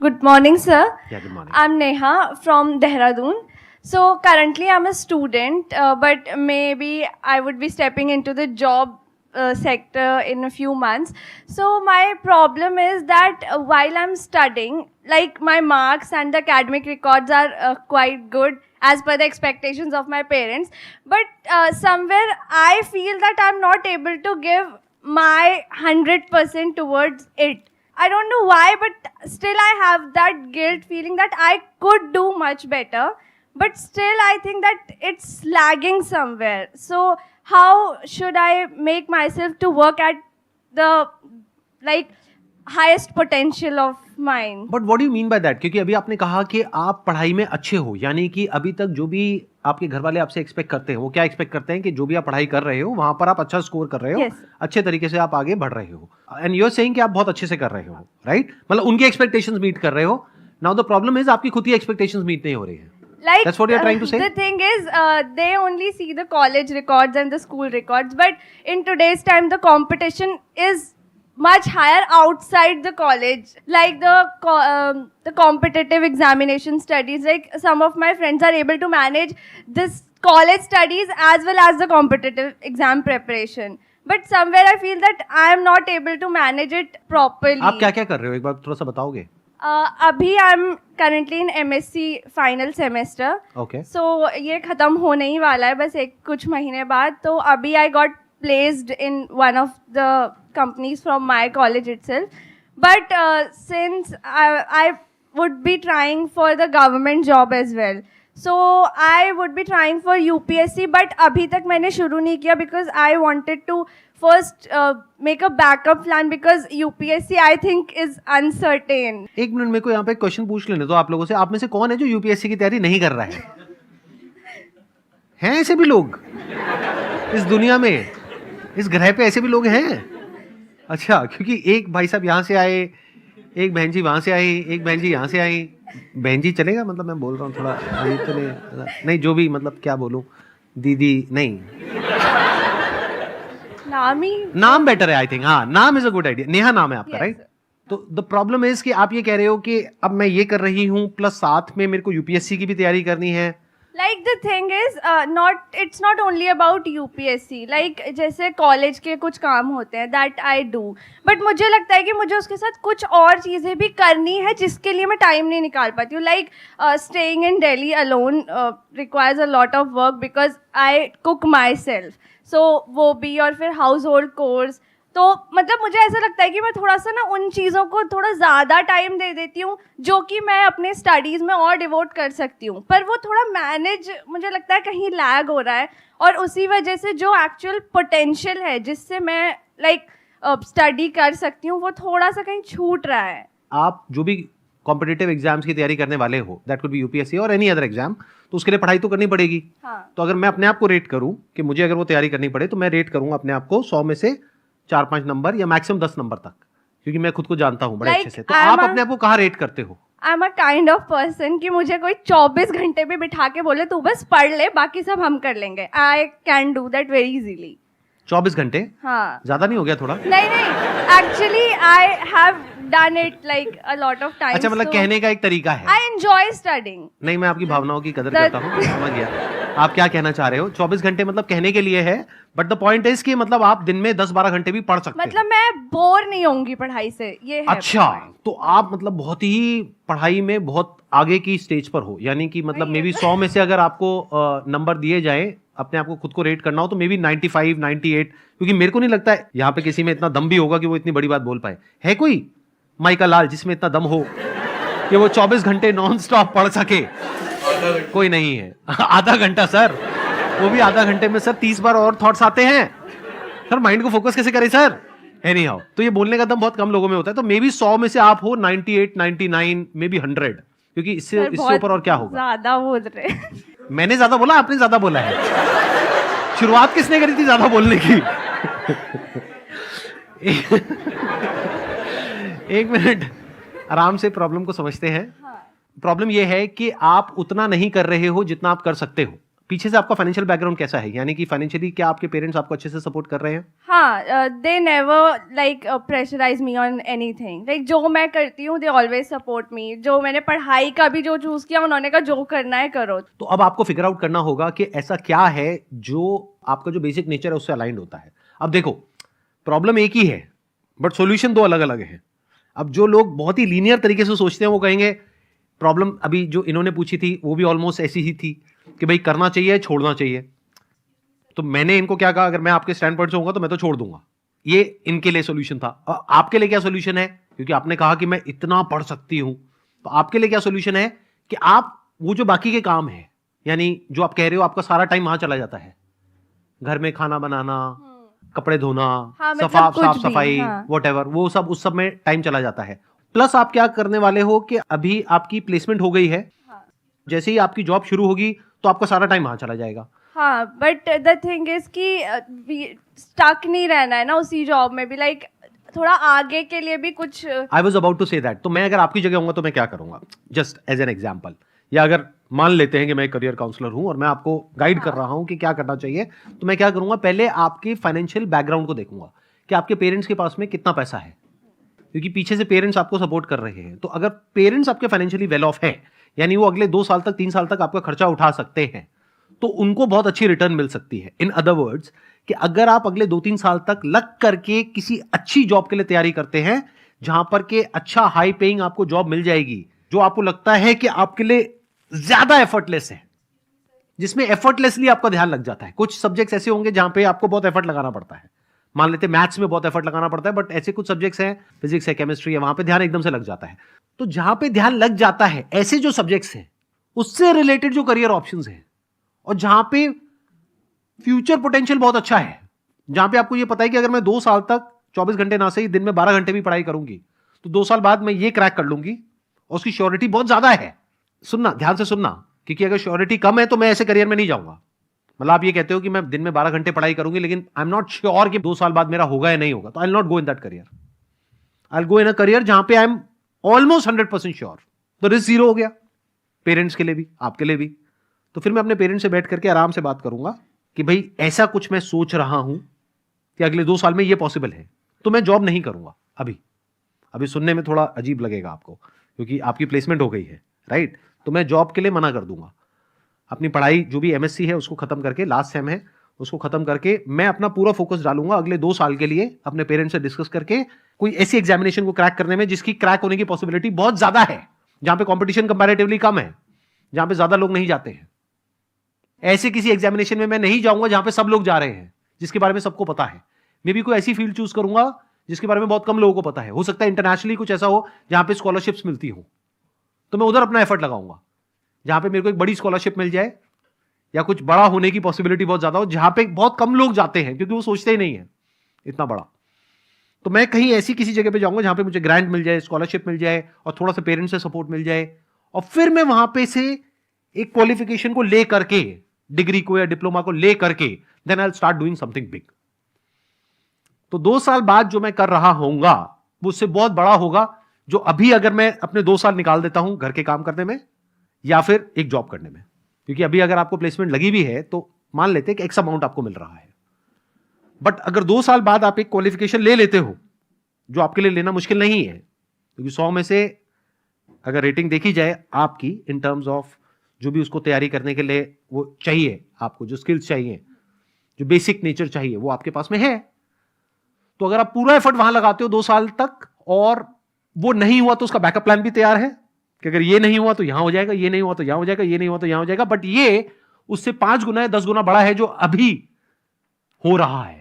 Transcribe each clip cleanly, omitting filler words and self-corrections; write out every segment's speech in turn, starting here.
Good morning, sir. Yeah, good morning. I'm Neha from Dehradun. So currently I'm a student, but maybe I would be stepping into the job sector in a few months. So my problem is that while I'm studying, like my marks and the academic records are quite good as per the expectations of my parents, but somewhere I feel that I'm not able to give my 100% towards it. I don't know why, but still I have that guilt feeling that I could do much better. But still, I think that it's lagging somewhere. So, how should I make myself to work at the like highest potential of mine? But what do mean by that? क्योंकि अभी आपने कहा कि आप पढ़ाई में अच्छे हो, यानी कि अभी तक जो भी आपके घर वाले आपसे एक्सपेक्ट करते हैं, वो क्या एक्सपेक्ट करते हैं कि जो भी आप पढ़ाई कर रहे हो वहां पर आप अच्छा स्कोर कर रहे हो, Yes. अच्छे तरीके से आप आगे बढ़ रहे हो, एंड यू आर सेइंग कि आप बहुत अच्छे से कर रहे हो, राइट? मतलब उनके एक्सपेक्टेशंस मीट कर रहे हो. नाउ द प्रॉब्लम इज आपकी खुद की एक्सपेक्टेशंस मीट नहीं हो रही है. Like, That's what you're trying to say? The thing is, they only see the college records and the school records. But in today's time, the competition is much higher outside the college. Like the competitive examination studies. Like some of my friends are able to manage this college studies as well as the competitive exam preparation. But somewhere I feel that I am not able to manage it properly. आप क्या क्या कर रहे हो, एक बार थोड़ा सा बताओगे? अभी I am currently in MSc final semester. Okay. सो ये खत्म होने ही वाला है बस कुछ महीने बाद. तो अभी I got placed in one of the companies from my college itself. But since I would be trying for the government job as well. So I would be trying for UPSC. But अभी तक मैंने शुरू नहीं किया because I wanted to first make a backup plan because UPSC I think is uncertain. एक minute मेरे को यहाँ पे क्वेश्चन पूछ लेने दो आप लोगों से. आप में से कौन है जो यूपीएससी की तैयारी नहीं कर रहा है? हैं ऐसे भी लोग इस दुनिया में, इस ग्रह पे ऐसे भी लोग हैं? अच्छा, क्योंकि एक भाई साहब यहाँ से आए, एक बहन जी वहां से आई, एक बहन जी यहाँ से आई. बहन जी चलेगा? मतलब मैं बोल रहा हूँ थोड़ा नहीं, जो भी, मतलब क्या बोलूँ, दीदी नहीं, नाम बेटर है आई थिंक. हाँ, नाम is a good idea. Neha नाम है आपका, राइट? तो द प्रॉब्लम इज कि आप ये कह रहे हो कि अब मैं ये कर रही हूँ प्लस साथ में मेरे को यूपीएससी की भी तैयारी करनी है. Like the thing is, it's not only about UPSC. Like जैसे कॉलेज के कुछ काम होते हैं that I do. But मुझे लगता है कि मुझे उसके साथ कुछ और चीज़ें भी करनी है जिसके लिए मैं टाइम नहीं निकाल पाती हूँ. Like staying in Delhi alone requires a lot of work because I cook myself. So वो भी, और फिर household chores. तो मतलब मुझे ऐसा लगता है कि मैं थोड़ा सा ना उन चीज़ों को थोड़ा ज़्यादा टाइम दे देती हूँ जो कि मैं अपने स्टडीज़ में और डिवोट कर सकती हूँ. पर वो थोड़ा मैनेज मुझे लगता है कहीं लैग हो रहा है, और उसी वजह से जो एक्चुअल पोटेंशियल है जिससे मैं लाइक स्टडी कर सकती हूँ वो थोड़ा सा कहीं छूट रहा है. आप जो भी कॉम्पिटिटिव एग्जाम्स की तैयारी करने वाले हो, दैट कुड बी यूपीएससी और एनी अदर एग्जाम, तो उसके लिए पढ़ाई तो करनी पड़ेगी. हाँ. तो अगर मैं अपने आप को रेट करूँ कि मुझे अगर वो तैयारी करनी पड़े, तो मैं रेट करूँगा अपने आप को 100 में से 4-5 नंबर या मैक्सिमम 10 नंबर तक, क्योंकि मैं खुद को जानता हूँ बड़े अच्छे से. तो आप अपने आप को कहाँ रेट करते हो? I am a kind of person कि मुझे कोई 24 घंटे भी बिठा के बोले तू बस पढ़ ले, बाकी सब हम कर लेंगे. I can do that very easily. 24 घंटे? हाँ. ज्यादा नहीं हो गया थोड़ा? नहीं, actually I have done it like a lot of times. अच्छा, मतलब कहने का एक तरीका है. I enjoy studying. नहीं, मैं आपकी भावनाओं की कदर करता हूँ, समझ गया आप क्या कहना चाह रहे हो. 24 घंटे मतलब कहने के लिए है, बट द पॉइंट इज कि मतलब आप दिन में 10-12 घंटे भी पढ़ सकते हैं. मतलब मैं बोर नहीं होंगी पढ़ाई से, ये है. अच्छा, तो आप मतलब बहुत ही पढ़ाई में बहुत आगे की स्टेज पर हो, यानी कि मतलब मे बी 100 में से अगर आपको नंबर दिए जाए, अपने आप को खुद को रेट करना हो, तो मे बी 95, 98, क्योंकि मेरे को नहीं लगता है यहाँ पे किसी में इतना दम भी होगा कि वो इतनी बड़ी बात बोल पाए. है कोई माइका लाल जिसमें इतना दम हो कि वो 24 घंटे नॉन स्टॉप पढ़ सके? कोई नहीं है. आधा घंटा सर, वो भी आधा घंटे में सर 30 बार और थॉट्स आते हैं सर. माइंड को फोकस कैसे करें सर? एनी हाउ, तो ये बोलने का दम बहुत कम लोगों में होता है. तो मे बी 100 में से आप हो 98, 99, मे बी 100, क्योंकि इससे ऊपर और क्या होगा? ज्यादा बोल रहे. मैंने ज्यादा बोला, आपने ज्यादा बोला है. शुरुआत किसने करी थी ज्यादा बोलने की? एक मिनट, आराम से प्रॉब्लम को समझते हैं. प्रॉब्लम यह है कि आप उतना नहीं कर रहे हो जितना आप कर सकते हो. पीछे से आपका फाइनेंशियल बैकग्राउंड कैसा है, यानी कि फाइनेंशियली क्या आपके पेरेंट्स आपको अच्छे से सपोर्ट कर रहे हैं? हाँ, they never like pressurise me on anything, like जो मैं करती हूँ दे ऑलवेज सपोर्ट मी। जो मैंने पढ़ाई का भी जो चूज किया उन्होंने कहा जो करना है करो। तो अब आपको फिगर आउट करना होगा कि ऐसा क्या है जो आपका जो बेसिक नेचर है उससे अलाइंड होता है। अब देखो, प्रॉब्लम एक ही है बट सॉल्यूशन दो अलग अलग है। अब जो लोग बहुत ही लीनियर तरीके से सोचते हैं वो कहेंगे प्रॉब्लम अभी जो इन्होंने पूछी थी वो भी ऑलमोस्ट ऐसी ही थी कि भाई करना चाहिए छोड़ना चाहिए। तो मैंने इनको क्या कहा, अगर मैं आपके स्टैंड पॉइंट से होऊंगा तो मैं तो छोड़ दूंगा। ये इनके लिए सोल्यूशन था। और आपके लिए क्या सोल्यूशन है, क्योंकि आपने कहा कि मैं इतना पढ़ सकती हूं, तो आपके लिए क्या सोल्यूशन है कि आप वो जो बाकी के काम है, यानी जो आप कह रहे हो आपका सारा टाइम वहां चला जाता है, घर में खाना बनाना, कपड़े धोना, हाँ, मतलब साफ कुछ भी, सफाई, हाँ। वॉटेवर, वो सब उस सब में टाइम चला जाता है। प्लस आप क्या करने वाले हो कि अभी आपकी प्लेसमेंट हो गई है, हाँ। जैसे ही आपकी जॉब शुरू होगी तो आपका सारा टाइम वहां चला जाएगा। हाँ, बट द थिंग इज कि स्टक नहीं रहना है ना उसी जॉब में भी, लाइक थोड़ा आगे के लिए भी कुछ। I was about to say that. तो मैं अगर आपकी जगह होऊंगा तो मैं क्या करूंगा, जस्ट एज एन एग्जाम्पल, या अगर मान लेते हैं कि मैं करियर काउंसलर हूं और मैं आपको गाइड कर रहा हूं कि क्या करना चाहिए, तो मैं क्या करूंगा, पहले आपके फाइनेंशियल बैकग्राउंड को देखूंगा कि आपके पेरेंट्स के पास में कितना पैसा है, क्योंकि पीछे से पेरेंट्स आपको सपोर्ट कर रहे हैं। तो अगर पेरेंट्स आपके फाइनेंशियली वेल ऑफ है, यानी वो अगले 2 साल तक 3 साल तक आपका खर्चा उठा सकते हैं, तो उनको बहुत अच्छी रिटर्न मिल सकती है। इन अदर वर्ड्स कि अगर आप अगले 2-3 साल तक लग करके किसी अच्छी जॉब के लिए तैयारी करते हैं, जहां पर के अच्छा हाई पेइंग आपको जॉब मिल जाएगी, जो आपको लगता है कि आपके लिए ज्यादा एफर्टलेस है, जिसमें एफर्टलेसली आपका ध्यान लग जाता है। कुछ सब्जेक्ट्स ऐसे होंगे जहां पे आपको बहुत एफर्ट लगाना पड़ता है, मान लेते मैथ्स में बहुत एफर्ट लगाना पड़ता है, बट ऐसे कुछ सब्जेक्ट्स हैं, फिजिक्स है, केमिस्ट्री है, वहां पे ध्यान एकदम से लग जाता है। तो जहां पे ध्यान लग जाता है, ऐसे जो सब्जेक्ट्स हैं उससे रिलेटेड जो करियर ऑप्शंस हैं, और जहां पे फ्यूचर पोटेंशियल बहुत अच्छा है, जहां पे आपको ये पता है कि अगर मैं 2 साल तक 24 घंटे ना सही दिन में 12 घंटे भी पढ़ाई करूंगी तो 2 साल बाद मैं ये क्रैक कर लूंगी, और उसकी श्योरिटी बहुत ज्यादा है। सुनना, ध्यान से सुनना, क्योंकि अगर श्योरिटी कम है तो मैं ऐसे करियर में नहीं जाऊंगा। मतलब आप ये कहते हो कि मैं दिन में 12 घंटे पढ़ाई करूंगी लेकिन आई एम नॉट श्योर कि 2 साल बाद मेरा होगा या नहीं होगा, तो I will not go in that career. I will go in a career जहां पे आई एम ऑलमोस्ट 100% श्योर। तो रिस्क जीरो हो गया, पेरेंट्स के लिए भी, आपके लिए भी। तो फिर मैं अपने पेरेंट्स से बैठ करके आराम से बात करूंगा कि भाई ऐसा कुछ मैं सोच रहा हूं कि अगले 2 साल में ये पॉसिबल है, तो मैं जॉब नहीं करूंगा। अभी सुनने में थोड़ा अजीब लगेगा आपको, क्योंकि आपकी प्लेसमेंट हो गई है, राइट? तो मैं जॉब के लिए मना कर दूंगा। अपनी पढ़ाई जो भी एमएससी है उसको खत्म करके, लास्ट सेम है उसको खत्म करके, मैं अपना पूरा फोकस डालूंगा अगले 2 साल के लिए अपने पेरेंट्स से डिस्कस करके कोई ऐसी एग्जामिनेशन को क्रैक करने में जिसकी क्रैक होने की पॉसिबिलिटी बहुत ज्यादा है, जहां पे कंपटीशन कंपैरेटिवली कम है, जहां पे ज्यादा लोग नहीं जाते हैं। ऐसे किसी एग्जामिनेशन में मैं नहीं जाऊंगा जहां पे सब लोग जा रहे हैं, जिसके बारे में सबको पता है। मे भी कोई ऐसी फील्ड चूज करूंगा जिसके बारे में बहुत कम लोगों को पता है। हो सकता है इंटरनेशनली कुछ ऐसा हो जहां पे स्कॉलरशिप्स मिलती हो, तो मैं उधर अपना एफर्ट लगाऊंगा। जहां पे मेरे को एक बड़ी स्कॉलरशिप मिल जाए या कुछ बड़ा होने की पॉसिबिलिटी बहुत ज्यादा हो, जहां पे बहुत कम लोग जाते हैं क्योंकि वो सोचते ही नहीं है इतना बड़ा। तो मैं कहीं ऐसी किसी जगह पे जाऊंगा जहां पे मुझे ग्रांट मिल जाए, स्कॉलरशिप मिल जाए और थोड़ा सा पेरेंट्स से सपोर्ट मिल जाए, और फिर मैं वहां पे से एक क्वालिफिकेशन को ले करके, डिग्री को या डिप्लोमा को ले करके, then I will start doing something big. तो 2 साल बाद जो मैं कर रहा होऊंगा वो उससे बहुत बड़ा होगा, जो अभी अगर मैं अपने 2 साल निकाल देता हूं घर के काम करने में या फिर एक जॉब करने में। क्योंकि अभी अगर आपको प्लेसमेंट लगी भी है तो मान लेते हैं कि एक्स अमाउंट आपको मिल रहा है, बट अगर 2 साल बाद आप एक क्वालिफिकेशन ले लेते हो, जो आपके लिए लेना मुश्किल नहीं है, क्योंकि 100 में से अगर रेटिंग देखी जाए आपकी इन टर्म्स ऑफ जो भी उसको तैयारी करने के लिए वो चाहिए, आपको जो स्किल्स चाहिए, जो बेसिक नेचर चाहिए, वो आपके पास में है। तो अगर आप पूरा एफर्ट वहां लगाते हो 2 साल तक और वो नहीं हुआ तो उसका बैकअप प्लान भी तैयार है कि अगर ये नहीं हुआ तो यहां हो जाएगा, ये नहीं हुआ तो यहां हो जाएगा, ये नहीं हुआ तो यहां हो जाएगा। बट ये उससे 5 गुना या 10 गुना बड़ा है जो अभी हो रहा है।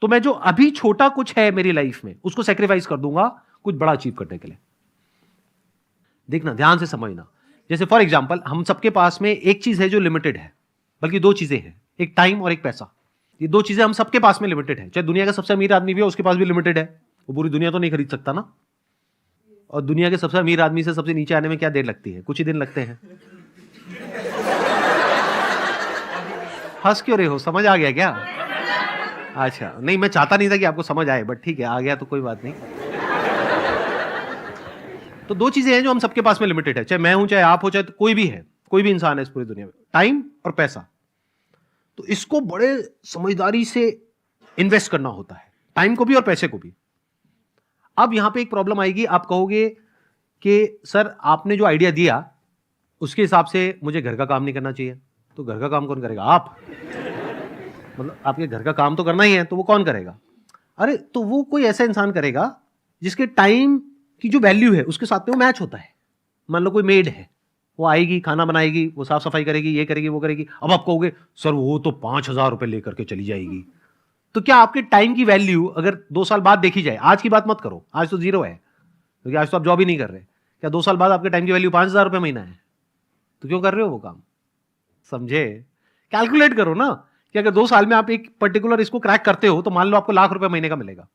तो मैं जो अभी छोटा कुछ है मेरी लाइफ में उसको सेक्रीफाइस कर दूंगा कुछ बड़ा अचीव करने के लिए। देखना, ध्यान से समझना। जैसे फॉर एग्जाम्पल हम सबके पास में एक चीज है जो लिमिटेड है, बल्कि 2 चीजें हैं, एक टाइम और एक पैसा। ये 2 चीजें हम सबके पास में लिमिटेड है। चाहे दुनिया का सबसे अमीर आदमी भी हो उसके पास भी लिमिटेड है, वो पूरी दुनिया तो नहीं खरीद सकता ना। और दुनिया के सबसे अमीर आदमी से सबसे नीचे आने में क्या देर लगती है? कुछ ही दिन लगते हैं। हंस क्यों रहे हो? समझ आ गया क्या? अच्छा, नहीं मैं चाहता नहीं था कि आपको समझ आए, बट ठीक है, आ गया तो कोई बात नहीं। तो 2 चीजें हैं जो हम सबके पास में लिमिटेड है, चाहे मैं हूं, चाहे आप हो, चाहे कोई भी है, कोई भी इंसान है इस पूरी दुनिया में, टाइम और पैसा। तो इसको बड़े समझदारी से इन्वेस्ट करना होता है, टाइम को भी और पैसे को भी। अब यहां पे एक प्रॉब्लम आएगी, आप कहोगे कि सर आपने जो आइडिया दिया उसके हिसाब से मुझे घर का काम नहीं करना चाहिए, तो घर का काम कौन करेगा? आप, मतलब आपके घर का काम तो करना ही है, तो वो कौन करेगा? अरे तो वो कोई ऐसा इंसान करेगा जिसके टाइम की जो वैल्यू है उसके साथ में वो मैच होता है। मान लो कोई मेड है, वो आएगी, खाना बनाएगी, वो साफ सफाई करेगी, ये करेगी, वो करेगी। अब आप कहोगे सर वो तो 5,000 रुपए लेकर के चली जाएगी, तो क्या आपके टाइम की वैल्यू अगर 2 साल बाद देखी जाए, आज की बात मत करो, आज तो जीरो है क्योंकि आज तो आप जॉब ही नहीं कर रहे, क्या 2 साल बाद आपके टाइम की वैल्यू 5,000 रुपए महीना है, तो क्यों कर रहे हो वो काम? समझे? कैलकुलेट करो ना कि अगर 2 साल में आप एक पर्टिकुलर इसको क्रैक करते हो तो मान लो आपको ₹1,00,000 महीने का मिलेगा,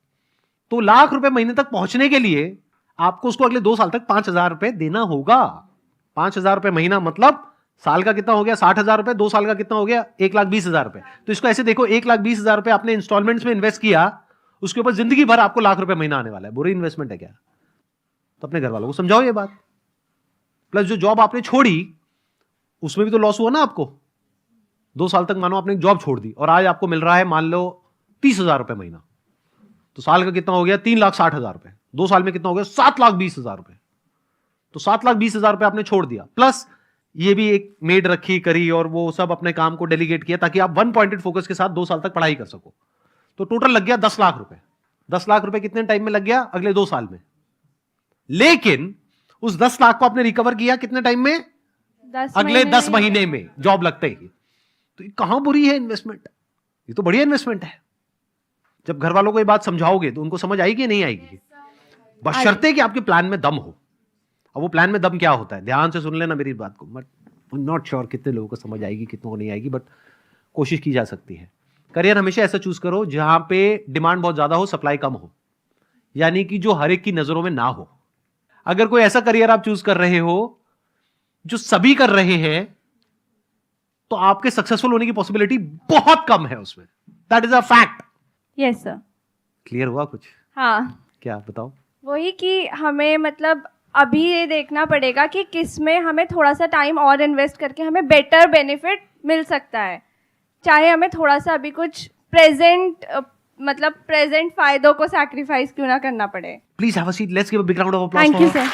तो ₹1,00,000 महीने तक पहुंचने के लिए आपको उसको अगले 2 साल तक 5,000 रुपए देना होगा। 5,000 रुपए महीना मतलब साल का कितना हो गया? 60,000 रुपए। 2 साल का कितना हो गया? 1,20,000 रुपए। तो इसको ऐसे देखो, 1,20,000 रुपए आपने इंस्टॉलमेंट्स में इन्वेस्ट किया, उसके ऊपर जिंदगी भर आपको ₹1,00,000 महीना आने वाला है। बुरी इन्वेस्टमेंट है क्या? तो अपने घर वालों को समझाओ ये बात। प्लस जो जॉब आपने छोड़ी उसमें भी तो लॉस हुआ ना आपको। 2 साल तक मानो आपने एक जॉब छोड़ दी और आज आपको मिल रहा है मान लो 30,000 रुपए महीना, तो साल का कितना हो गया? 3,60,000 रुपए। 2 साल में कितना हो गया? 7,20,000 रुपए। तो 7,20,000 रुपए आपने छोड़ दिया, प्लस ये भी एक मेड रखी करी और वो सब अपने काम को डेलीगेट किया ताकि आप वन पॉइंटेड फोकस के साथ 2 साल तक पढ़ाई कर सको। तो टोटल लग गया 10 लाख रुपए। 10 लाख रुपए कितने टाइम में लग गया? अगले 2 साल में। लेकिन उस 10 लाख को आपने रिकवर किया कितने टाइम में? अगले 10 महीने में, जॉब लगते ही। तो ये कहां बुरी है इन्वेस्टमेंट? ये तो बढ़िया इन्वेस्टमेंट है। जब घर वालों को ये बात समझाओगे तो उनको समझ आएगी नहीं आएगी? बशर्ते कि आपके प्लान में दम हो। अब वो प्लान में दम क्या होता है, ध्यान से सुन लेना मेरी बात को। बट नॉट श्योर कितने लोगों को समझ आएगी, कितनों को नहीं आएगी, बट कोशिश की जा सकती है। करियर हमेशा ऐसा चूज करो जहां पे डिमांड बहुत ज्यादा हो, सप्लाई कम हो, यानी कि जो हर एक की नजरों में ना हो। अगर कोई ऐसा करियर आप चूज कर रहे हो जो सभी कर रहे हैं, तो आपके सक्सेसफुल होने की पॉसिबिलिटी बहुत कम है उसमें। That is a fact. Yes sir. Clear हुआ कुछ? हाँ, क्या बताओ? वही कि हमें मतलब अभी ये देखना पड़ेगा कि किस में हमें थोड़ा सा टाइम और इन्वेस्ट करके हमें बेटर बेनिफिट मिल सकता है, चाहे हमें थोड़ा सा अभी कुछ प्रेजेंट फायदों को सैक्रिफाइस क्यों ना करना पड़े। Please have a seat, let's give a big round of applause. Thank you sir.